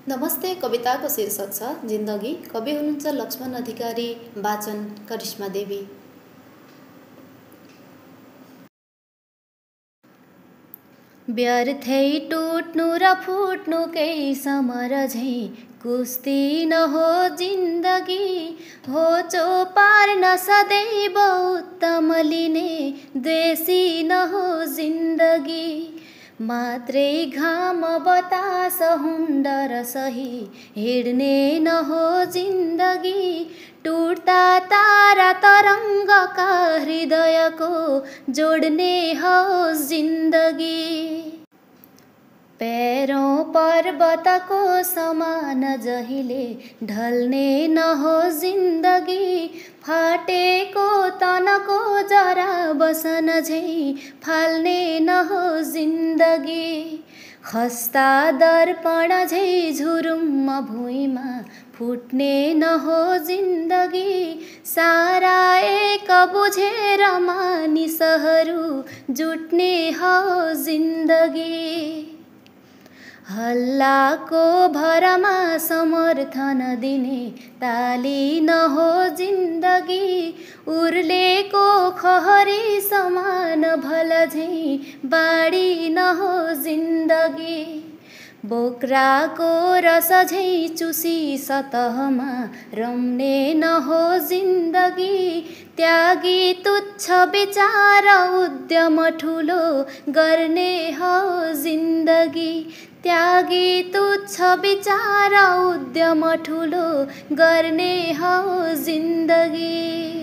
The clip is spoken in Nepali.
नमस्ते कविताको शीर्षक छ जिन्दगी। कवि हुनुहुन्छ लक्ष्मण अधिकारी, वाचन करिश्मा देवी। व्यर्थै टुट्नु र फुट्नुकै समर झैँ कुस्ती नहो जिन्दगी। हो पार्न सदैव उत्तम लिने द्वेषी नहो जिन्दगी। मात्रै घाम बतास हुन्ड र सही हिँड्ने नहो जिन्दगी। टुट्दा तारा तरङ्गका हृदयको जोड्ने होस् जिन्दगी। पैरौँ पर्वतको समान जहिले ढल्ने नहो जिन्दगी। फाटेको तनको जरा बसन झैँ फाल्ने नहो जिन्दगी। खस्ता दर्पण झैँ झुरुम्म भुइँमा फुट्ने नहो जिन्दगी। सारा एक बुझेर मानिसहरू जुट्ने हो जिन्दगी। हल्लाको भरमा समर्थन दिने ताली नहो जिन्दगी। उर्लेको खहरी समान भल झैँ बाडी नहो जिन्दगी। बोक्राको रस झैँ चुसी सतहमा रम्ने नहो जिन्दगी। त्यागी तुच्छ विचार उद्यम ठुलो गर्ने हो जिन्दगी। त्यागी तुच्छ विचार उद्यम ठुलो गर्ने हो जिन्दगी।